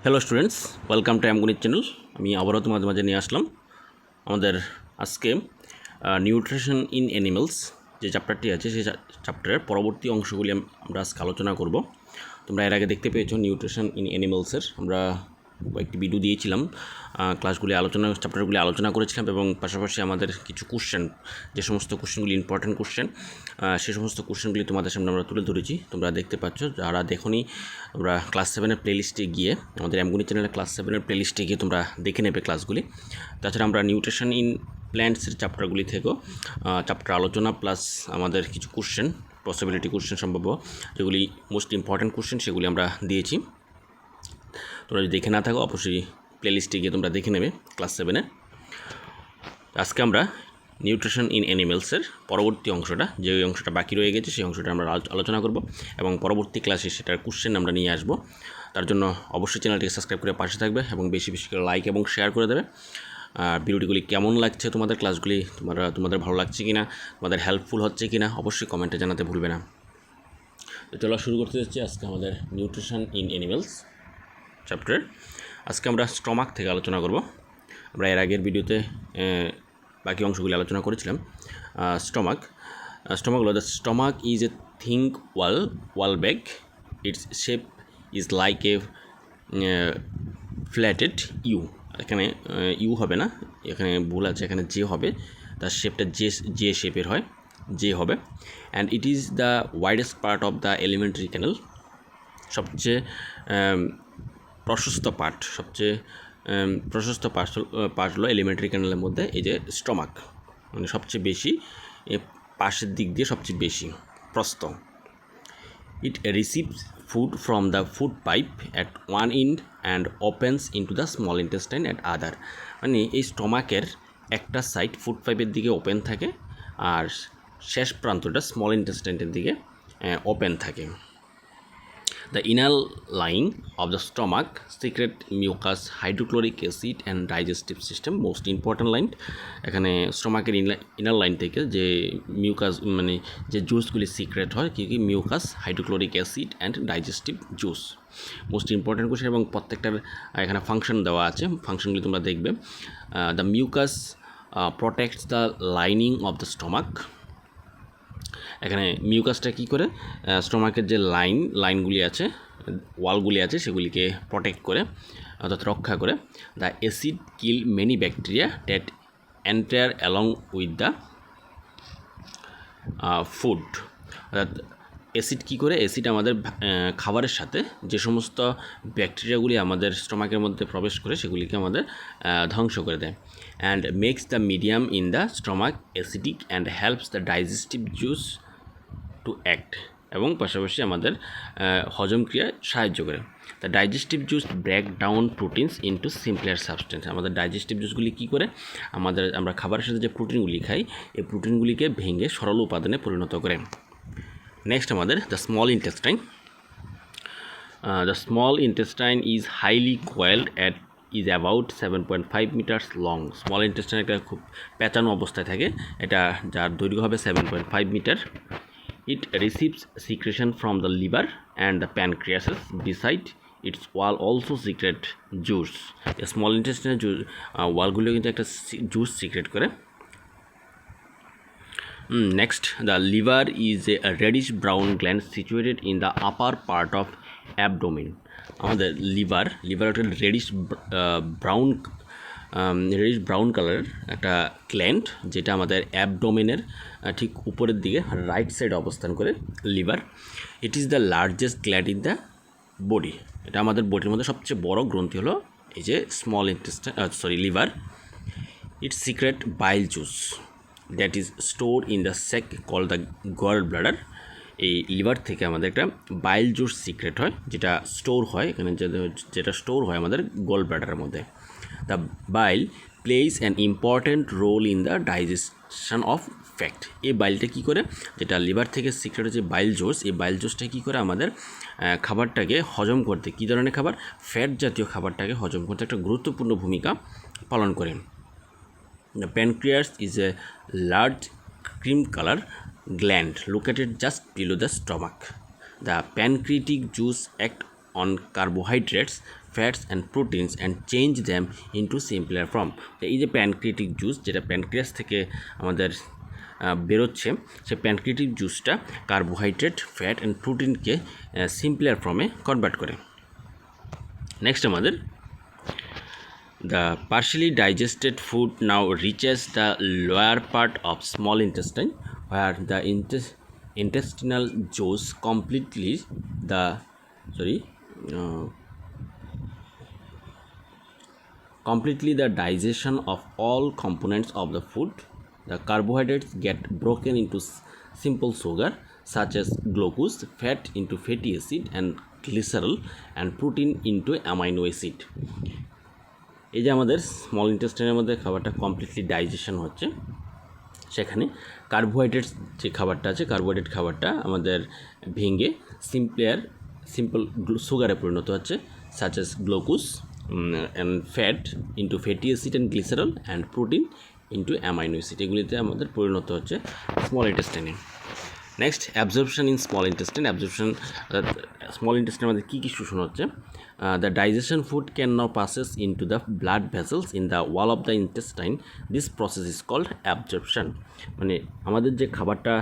Hello students, welcome to Amganit channel. আমি আবারও তোমাদের মাঝে নিয়ে আসলাম আমাদের আজকে নিউট্রিশন ইন অ্যানিমেলস যে চ্যাপ্টারটি আছে সেই চ্যাপ্টারের পরবর্তী অংশগুলি আমরা আজকে আলোচনা করব। তোমরা এর আগে দেখতে পেয়েছো নিউট্রিশন ইন অ্যানিমেলসের আমরা কয়েকটি ভিডিও দিয়েছিলাম, চ্যাপ্টারগুলি আলোচনা করেছিলাম এবং পাশাপাশি আমাদের কিছু কোশ্চেন, যে সমস্ত কোশ্চেনগুলি ইম্পর্টেন্ট কোশ্চেন, সে সমস্ত কোশ্চেনগুলি তোমাদের সামনে আমরা তুলে ধরেছি। তোমরা দেখতে পাচ্ছ, যারা দেখোনি আমরা ক্লাস 7-এর প্লেলিস্টে গিয়ে, আমাদের অ্যামগণিত চ্যানেলে ক্লাস 7-এর প্লেলিস্টে গিয়ে তোমরা দেখে নেবে ক্লাসগুলি। তাছাড়া আমরা নিউট্রিশন ইন প্ল্যান্টসের চ্যাপ্টারগুলি থেকেও চ্যাপ্টার আলোচনা প্লাস আমাদের কিছু কোশ্চেন, পসিবিলিটি কোশ্চেন সম্ভব, যেগুলি মোস্ট ইম্পর্ট্যান্ট কোশ্চেন, সেগুলি আমরা দিয়েছি। তোমরা যদি দেখে না থাকো অবশ্যই প্লেলিস্টে গিয়ে তোমরা দেখে নেবে ক্লাস 7-এ। আজকে আমরা নিউট্রিশন ইন অ্যানিমেলসের পরবর্তী অংশটা, যে অংশটা বাকি রয়ে গেছে সেই অংশটা আমরা আলোচনা করব এবং পরবর্তী ক্লাসে সেটার কোশ্চেন আমরা নিয়ে আসব। তার জন্য অবশ্যই চ্যানেলটিকে সাবস্ক্রাইব করে পাশে থাকবে এবং বেশি বেশি করে লাইক এবং শেয়ার করে দেবে। ভিডিওগুলি কেমন লাগছে তোমাদের, ক্লাসগুলি তোমাদের ভালো লাগছে কি না, তোমাদের হেল্পফুল হচ্ছে কি না, অবশ্যই কমেন্টে জানাতে ভুলবে না। তো চলো শুরু করতে যাচ্ছি আজকে আমাদের নিউট্রিশন ইন অ্যানিমেলস চ্যাপ্টার। আজকে আমরা স্টমাক থেকে আলোচনা করব। আমরা এর আগের ভিডিওতে বাকি অংশগুলি আলোচনা করেছিলাম। স্টমাক হলো, the stomach is a thick wall bag, its shape is like a flattened U. এখানে ইউ হবে না, এখানে ভুল আছে, এখানে যে হবে, তার শেপটা যে শেপের হয়, যে হবে। And it is the widest part of the alimentary canal. সবচেয়ে প্রশস্ত পার্ট হলো এলিমেন্টারি ক্যানেলের মধ্যে এই যে স্টমাক, মানে সবচেয়ে বেশি পাশের দিক দিয়ে সবচেয়ে বেশি প্রস্থ। It receives food from the food pipe at one end and opens into the small intestine at other. মানে এই স্টমাকের একটা সাইড ফুড পাইপের দিকে ওপেন থাকে আর শেষ প্রান্তটা স্মল ইন্টেস্টাইনের দিকে ওপেন থাকে। The inner lining of the stomach secrete mucus, hydrochloric acid and digestive system. Most important line, এখানে স্টমাকের ইনার লাইন থেকে যে মিউকাস, মানে যে জুসগুলি সিক্রেট হয়, কি mucus, hydrochloric acid and digestive juice. Most important question এবং প্রত্যেকটার এখানে ফাংশন দেওয়া আছে, ফাংশনগুলি তোমরা দেখবে। The mucus protects the lining of the stomach. এখানে মিউকাসটা কী করে স্টমাকের যে লাইনগুলি আছে, ওয়ালগুলি আছে, সেগুলিকে প্রোটেক্ট করে, অর্থাৎ রক্ষা করে। The acid kill many bacteria that enter along with the food. অর্থাৎ অ্যাসিড কী করে, অ্যাসিড আমাদের খাবারের সাথে যে সমস্ত ব্যাকটেরিয়াগুলি আমাদের স্টমাকের মধ্যে প্রবেশ করে সেগুলিকে আমাদের ধ্বংস করে দেয়। And makes the medium in the stomach acidic and helps the digestive juice to act, এবং পাশাপাশি আমাদের হজম ক্রিয়ায় সাহায্য করে। The digestive juice break down proteins into simpler substance. আমাদের ডাইজেস্টিভ জুসগুলি কী করে, আমরা খাবারের সাথে যে প্রোটিনগুলি খাই, এই প্রোটিনগুলিকে ভেঙে সরল উপাদানে পরিণত করে। নেক্সট আমাদের the small intestine. The small intestine is highly coiled at is about 7.5 metres long. Small intestine একটা খুব পেঁচানো অবস্থায় থাকে, এটা যার দৈর্ঘ্য হবে 7.5 metre. It receives secretion from the liver and the pancreas. Beside its wall also secrete juice. A small intestine ওয়ালগুলো কিন্তু একটা জুস সিক্রেট করে। Next, the liver is a reddish brown gland situated in the upper part of abdomen. আমাদের liver একটা radish brown কালারের একটা gland, যেটা আমাদের অ্যাবডোমেনের ঠিক উপরের দিকে রাইট সাইডে অবস্থান করে liver. It is the largest gland in the body. এটা আমাদের বডির মধ্যে সবচেয়ে বড় গ্রন্থি হলো এই যে small intestine, liver. It secrete bile juice that is store in the sac call the gall bladder. এই লিভার থেকে আমাদের একটা বাইল জুস সিক্রেট হয়, যেটা স্টোর হয় এখানে, যেটা স্টোর হয় আমাদের গল ব্লাডারের মধ্যে। The bile plays an important role in the digestion of fat. এই বাইলটা কী করে, যেটা লিভার থেকে সিক্রেট হচ্ছে বাইল জুস, এই বাইল জুসটা কী করে আমাদের খাবারটাকে হজম করতে, কী ধরনের খাবার, ফ্যাট জাতীয় খাবারটাকে হজম করতে একটা গুরুত্বপূর্ণ ভূমিকা পালন করে। The pancreas is a large cream color gland located just below the stomach. The pancreatic juice act on carbohydrates fats and proteins and change them into simpler form. এই যে প্যানক্রিয়াটিক জুস, যেটা প্যানক্রিয়াস থেকে আমাদের বেরোচ্ছে, সেই pancreatic জুসটা carbohydrate, fat and প্রোটিনকে simpler ফর্মে convert করে। নেক্সট আমাদের the partially digested food now reaches the lower part of small intestine, where the intestinal juice completely the digestion of all components of the food. The carbohydrates get broken into simple sugar such as glucose, fat into fatty acid and glycerol, and protein into amino acid. এই যে আমাদের small ইন্টেস্টাইনের মধ্যে খাবারটা completely digestion হচ্ছে, সেখানে carbohydrates যে খাবারটা আছে, কার্বোহাইড্রেট খাবারটা আমাদের ভেঙে সিম্পল সুগারে পরিণত হচ্ছে, such as glucose and fat into fatty acid and glycerol and protein into amino acid, এগুলিতে আমাদের পরিণত হচ্ছে স্মল ইন্টেস্টাইনে। Next absorption in small intestine. Absorption small ইন্টেস্টাইনের মধ্যে কী কী শোষণ হচ্ছে? The digestion food can now passes into the blood vessels in the wall of the intestine. This process is called absorption. মানে আমাদের যে খাবারটা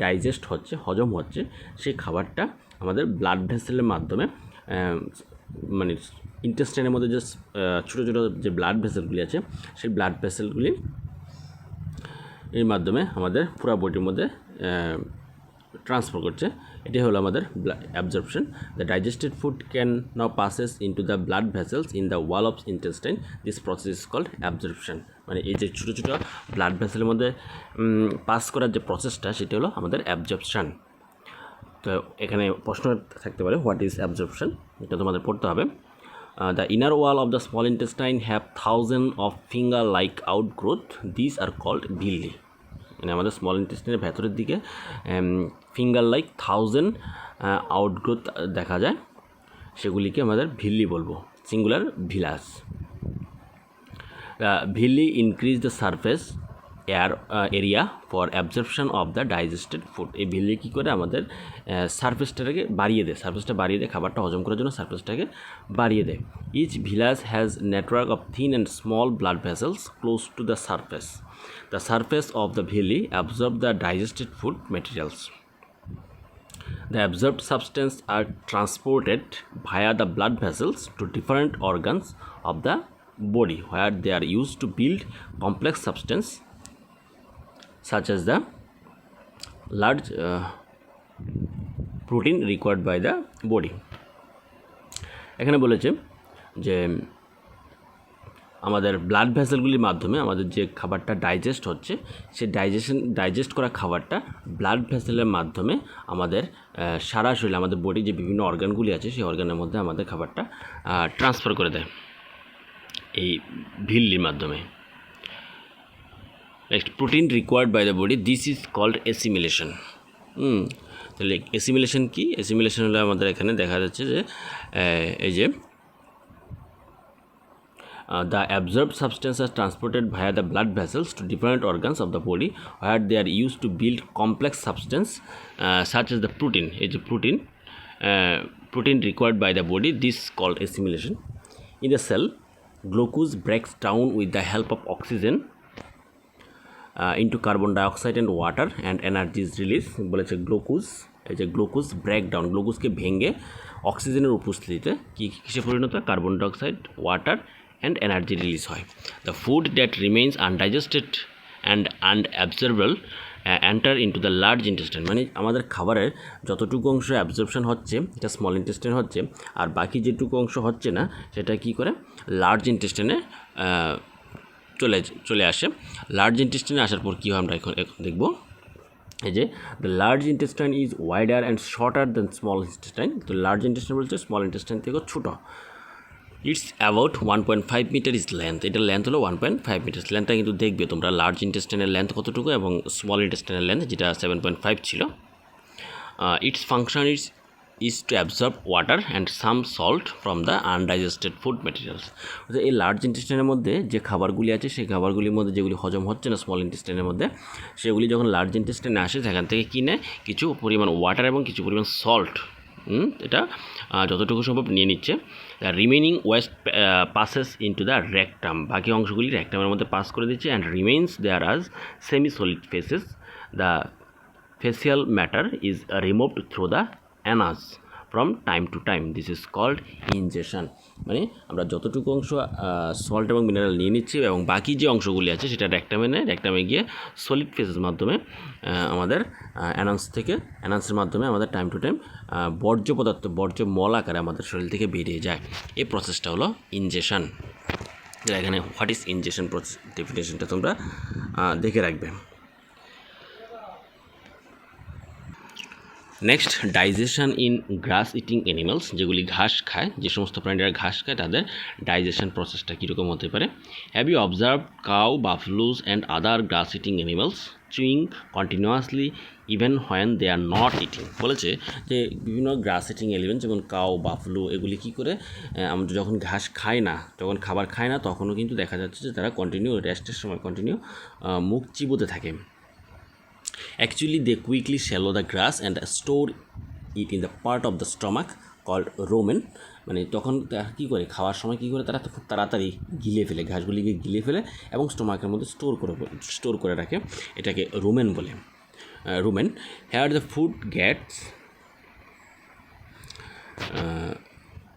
ডাইজেস্ট হচ্ছে, হজম হচ্ছে, সেই খাবারটা আমাদের ব্লাড ভেসেলের মাধ্যমে, মানে ইন্টেস্টাইনের মধ্যে যে ছোটো ছোটো যে ব্লাড ভেসেলগুলি আছে, সেই ব্লাড ভেসেলগুলি এর মাধ্যমে আমাদের পুরো বডির মধ্যে ট্রান্সফার করছে। এটাই হলো আমাদের absorption. The digested food can now passes into the blood vessels in the wall of intestine. This process is called absorption. মানে এই যে ছোটো ছোটো ব্লাড ভেসেলের মধ্যে পাস করার যে প্রসেসটা, সেটা হলো আমাদের অ্যাবজর্পশন। তো এখানে প্রশ্ন থাকতে পারে, হোয়াট ইজ অ্যাবজর্পশন? এটা তোমাদের পড়তে হবে। The inner wall of the small intestine have thousands of finger-like outgrowth. These are called villi. মানে আমাদের স্মল ইন্টেস্টাইনের ভেতরের দিকে ফিঙ্গার লাইক 1000 আউটগ্রোথ দেখা যায়, সেগুলিকে আমাদের ভিল্লি বলবো, singular villus. Villi increase the surface area for absorption of the digested food. এই ভিল্লি কী করে আমাদের সারফেসটাকে বাড়িয়ে দেয়, খাবারটা হজম করার জন্য সারফেসটাকে বাড়িয়ে দেয়। Each villus has network of thin and small blood vessels close to the surface. The surface of the villi absorb the digested food materials. The absorbed substances are transported via the blood vessels to different organs of the body, where they are used to build complex substance such as the large protein required by the body. এখানে বলেছে যে আমাদের blood ভেসেলগুলির মাধ্যমে আমাদের যে খাবারটা digest হচ্ছে, সেই ডাইজেস্ট করা খাবারটা ব্লাড ভেসেলের মাধ্যমে আমাদের সারা শরীরে, আমাদের বডির যে বিভিন্ন অর্গানগুলি আছে, সেই অর্গানের মধ্যে আমাদের খাবারটা ট্রান্সফার করে দেয় এই ভিল্লির মাধ্যমে। Next, protein required by the body, this is called assimilation. তাহলে অ্যাসিমিলেশন কি? অ্যাসিমিলেশন হলে আমাদের এখানে দেখা যাচ্ছে যে এই যে the absorbed substances are transported via the blood vessels to different organs of the body, where they are used to build complex substance such as the protein. It's a protein required by the body. This is called assimilation. In the cell, glucose breaks down with the help of oxygen into carbon dioxide and water, and energy is released. বলেছে glucose, এই যে glucose breakdown, গ্লুকোজকে ভেঙে অক্সিজেনের উপস্থিতিতে কিসে পরিণত হয়? Carbon dioxide, water and energy release হয়. The food that remains undigested and unabsorbable enter into the large intestine. মানে আমাদের খাবারের যতটুকু অংশ অ্যাবজর্পশন হচ্ছে, এটা স্মল ইন্টেস্টাইন হচ্ছে, আর বাকি যেটুকু অংশ হচ্ছে না, সেটা কি করে লার্জ ইন্টেস্টাইনে চলে আসে। লার্জ ইন্টেস্টাইনে আসার পর কী হয় আমরা এখন দেখব। এই যে the large intestine is wider and shorter than small intestine. তো লার্জ ইন্টেস্টাইন বলছে স্মল ইন্টেস্টাইন থেকে ছোটো। It's about 1.5 metre is length. এটার লেন্থ হলো 1.5 মিটার। লেন্থটা কিন্তু দেখবে তোমরা, লার্জ ইন্টেস্টাইনের লেন্থ কতটুকু এবং স্মল ইন্টেস্টাইনের লেন্থ যেটা 7.5 ছিল। It's function is to absorb water and some salt from the undigested food materials. এই লার্জ ইন্টেস্টাইনের মধ্যে যে খাবারগুলি আছে, সেই খাবারগুলির মধ্যে যেগুলি হজম হচ্ছে না স্মল ইন্টেস্টাইনের মধ্যে, সেগুলি যখন লার্জ ইন্টেস্টাইনে আসে, সেখান থেকে কী নেয়? কিছু পরিমাণ ওয়াটার এবং কিছু পরিমাণ সল্ট এটা যতটুকু সম্ভব নিয়ে নিচ্ছে। Remaining West passes into the rectum, বাকি অংশগুলি রেকটামের মধ্যে পাস করে দিচ্ছে। অ্যান্ড রিমেইনস দেয়ার আজ semi solid faces, the facial matter is removed through the anus from time to time. This is called ingestion. মানে আমরা যতটুকু অংশ সল্ট এবং মিনারেল নিয়ে নিচ্ছি এবং বাকি যে অংশগুলি আছে সেটা রেকটামে গিয়ে সলিড ফেসের মাধ্যমে আমাদের অ্যানান্সের মাধ্যমে আমাদের টাইম টু টাইম বর্জ্য মল আকারে আমাদের শরীর থেকে বেরিয়ে যায়। এই প্রসেসটা হলো ইনজেশন। এখানে হোয়াট ইজ ইনজেশন প্রসেস ডেফিনেশনটা তোমরা দেখে রাখবে। Next, digestion in glass eating animals, যেগুলি ঘাস খায়, যে সমস্ত প্রাণীরা ঘাস খায় তাদের ডাইজেশন প্রসেসটা কীরকম হতে পারে। Have you observe cow, buffaloes and other grass eating animals chewing continuously even when they are not eating? বলেছে যে বিভিন্ন গ্রাস ইটিং এলিমেন্ট যেমন কাউ, বাফলু, এগুলি কী করে আমরা যখন ঘাস খায় না, যখন খাবার খায় না, তখনও কিন্তু দেখা যাচ্ছে যে তারা কন্টিনিউ রেস্টের সময় কন্টিনিউ মুখ চিবোতে থাকে। Actually, they quickly swallow the grass and store it in the part of the stomach called rumen. মানে তখন তারা কী করে, খাওয়ার সময় কী করে, তারা তো খুব তাড়াতাড়ি গিলে ফেলে, ঘাসগুলিকে গিলে ফেলে এবং স্টোমাকের মধ্যে স্টোর করে রাখে। এটাকে রুমেন বলে। Rumen, here the food gets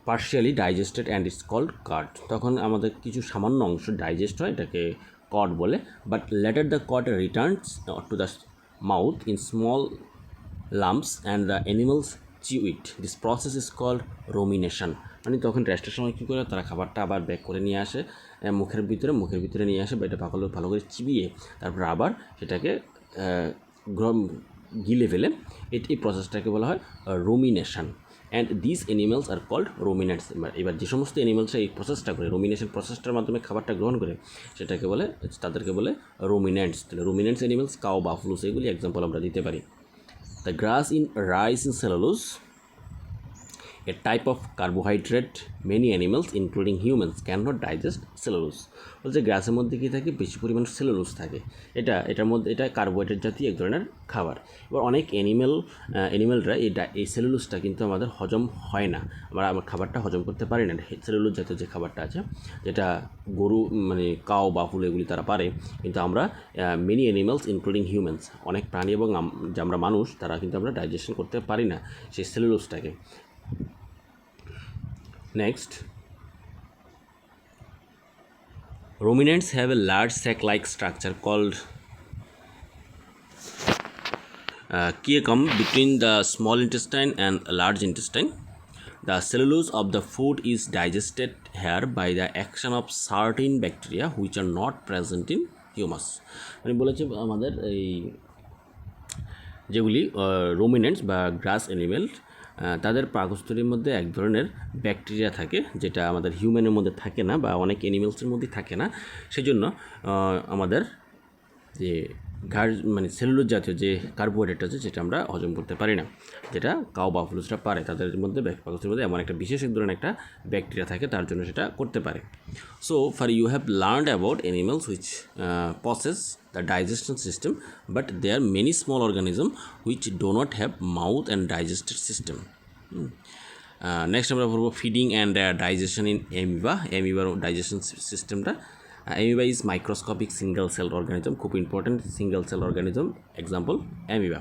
partially digested and it's called cud. তখন আমাদের কিছু সামান্য অংশ ডাইজেস্ট হয়, এটাকে কড বলে। But later the cud returns to the mouth in small lumps and the animals chew it. This process is called rumination. মানে তখন রেস্টের সময় কী করে, তারা খাবারটা আবার ব্যাক করে নিয়ে আসে মুখের ভিতরে নিয়ে আসে, বা এটা ভালো করে চিবিয়ে তারপর আবার সেটাকে গিলে ফেলে। এই প্রসেসটাকে বলা হয় rumination. And this animals are called ruminants. এবার যে সমস্ত অ্যানিমেলসরা এই প্রসেসটা করে, রুমিনেশন প্রসেসটার মাধ্যমে খাবারটা গ্রহণ করে, তাদেরকে বলে রুমিনেন্টস। তাহলে রুমিনেন্টস অ্যানিমেলস, কাউ, বাফলুস, এগুলি এক্সাম্পল আমরা দিতে পারি। The grass in rice in cellulose, a type of carbohydrate many animals including humans cannot digest cellulose. বলছে গ্রাসের মধ্যে কী থাকে, বেশি পরিমাণ সেলুলোজ থাকে। এটার মধ্যে এটা কার্বোহাইড্রেট জাতীয় এক ধরনের খাবার। এবার অনেক অ্যানিমেলরা এই সেলুলোজটা কিন্তু আমাদের হজম হয় না, আমরা খাবারটা হজম করতে পারি না। সেলুলোজ জাতীয় যে খাবারটা আছে, যেটা গরু মানে কাউ, বাফুল এগুলি তারা পারে, কিন্তু আমরা মেনি অ্যানিমালস ইনক্লুডিং হিউম্যানস, অনেক প্রাণী এবং যে আমরা মানুষ, তারা কিন্তু আমরা ডাইজেশন করতে পারি না সেই সেলুলোজটাকে। Next, ruminants have a large sac-like structure called caecum between the small intestine and large intestine. The cellulose of the food is digested here by the action of certain bacteria which are not present in humus. মানে বলেছে আমাদের এই যেগুলি রুমিনেন্টস বা গ্রাস animal, তাদের পাকস্থলীর মধ্যে এক ধরনের ব্যাকটেরিয়া থাকে যেটা আমাদের হিউম্যানের মধ্যে থাকে না বা অনেক অ্যানিমেলসের মধ্যে থাকে না। সেজন্য আমাদের যে মানে সেলুলোজ জাতীয় যে কার্বোহাইড্রেট আছে সেটা আমরা হজম করতে পারি না, যেটা কাউ বাফলুসরা পারে। তাদের মধ্যে পাকস্থলীর মধ্যে এমন একটা বিশেষ এক ধরনের একটা ব্যাকটেরিয়া থাকে, তার জন্য সেটা করতে পারে। So for you have learned about animals which possess the digestion system, but there are many small organisms which do not have mouth and digestive system. Next আমরা বলবো feeding and digestion in amoeba. Amoeba digestion systemটা, amoeba is microscopic single cell organism, খুব important single cell organism. Example amoeba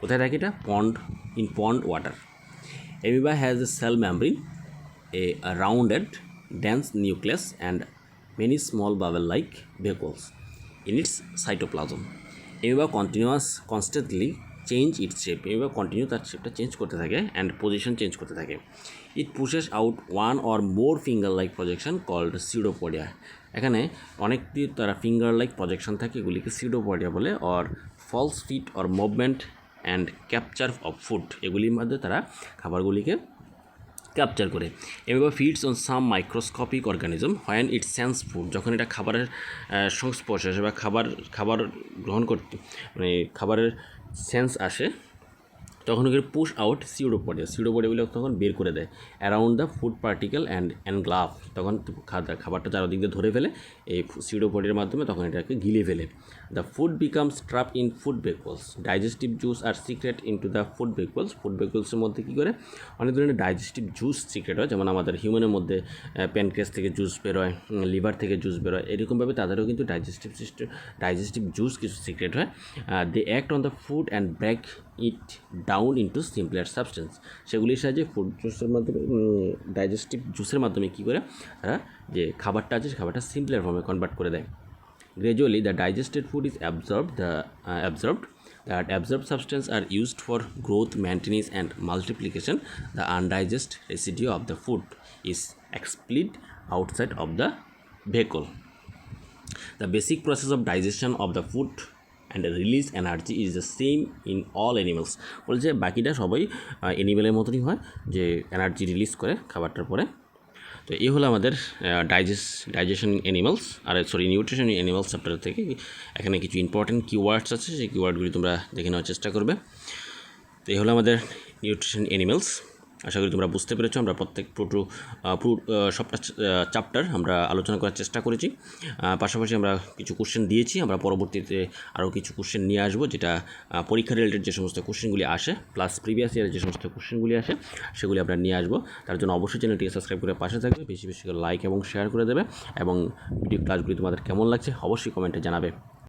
কোথায় থাকে, এটা pond water. Amoeba has a cell membrane, a rounded dense nucleus and many small bubble like vacuoles in its cytoplasm. Amoeba constantly change its shape. Amoeba continue তার শেপটা change করতে থাকে and position change করতে থাকে. It pushes out one or more finger-like projection called pseudopodia. এখানে অনেকটি তারা finger-like projection থাকে, এগুলিকে pseudopodia বলে। or false feet or movement and capture of food, এগুলির মধ্যে তারা খাবারগুলিকে ক্যাপচার করে। এভাবে feeds on some microscopic organism when it sense food, যখন এটা খাবারের সংস্পর্শে আসে বা খাবার গ্রহণ করতে মানে খাবারের সেন্স আসে, তখন ওকে পুশ আউট সিউডোপডিয়াগুলো তখন বের করে দেয় around the food particle and glove, তখন খাবারটা চারদিক দিয়ে ধরে ফেলে এই সিউডোপডিয়ার মাধ্যমে, তখন এটাকে গিলে ফেলে। The food becomes trap in food vacuoles, digestive juice are secret into the food ভেহিকলসের মধ্যে কী করে অনেক ধরনের ডাইজেস্টিভ জুস সিক্রেট হয়, যেমন আমাদের হিউম্যানের মধ্যে প্যানক্রিয়াস থেকে জুস বেরোয়, লিভার থেকে জুস বেরোয়, এরকমভাবে তাদেরও কিন্তু ডাইজেস্টিভ জুস কিছু সিক্রেট হয়। They act on the food and break it down into simpler substance, সেগুলির সাহায্যে ফুড জুসের মাধ্যমে ডাইজেস্টিভ জুসের মাধ্যমে কী করে তারা যে খাবারটা আছে সে খাবারটা সিম্পলার ফর্মে কনভার্ট করে দেয়। Gradually the digested food is absorbed. That absorbed substance are used for growth, maintenance and multiplication. The undigested residue of the food is expelled outside of the vehicle. The basic process of digestion of the food and the release energy is the same in all animals. বলছে বাকিটা সবাই অ্যানিমেলের মতনই হয়, যে energy release করে খাবারটার পরে। তো এই হলো আমাদের digestion animals nutrition animals chapter থেকে। এখানে কিছু ইম্পর্টেন্ট কিওয়ার্ডস আছে, সেই কিওয়ার্ডগুলি তোমরা দেখে নেওয়ার চেষ্টা করবে। তো এই হলো আমাদের নিউট্রিশন অ্যানিমালস। আশা করি তোমরা বুঝতে পেরেছো। আমরা সবটা চ্যাপ্টার আমরা আলোচনা করার চেষ্টা করেছি, পাশাপাশি আমরা কিছু কোশ্চেন দিয়েছি। আমরা পরবর্তীতে আরও কিছু কোশ্চেন নিয়ে আসবো, যেটা পরীক্ষা রিলেটেড যে সমস্ত কোশ্চেনগুলি আসে, প্লাস প্রিভিয়াস ইয়ারের যে সমস্ত কোশ্চেনগুলি আসে সেগুলি আমরা নিয়ে আসবো। তার জন্য অবশ্যই চ্যানেলটিকে সাবস্ক্রাইব করে পাশে থাকবে, বেশি বেশি করে লাইক এবং শেয়ার করে দেবে, এবং ভিডিও ক্লাসগুলি তোমাদের কেমন লাগছে অবশ্যই কমেন্টে জানাবে।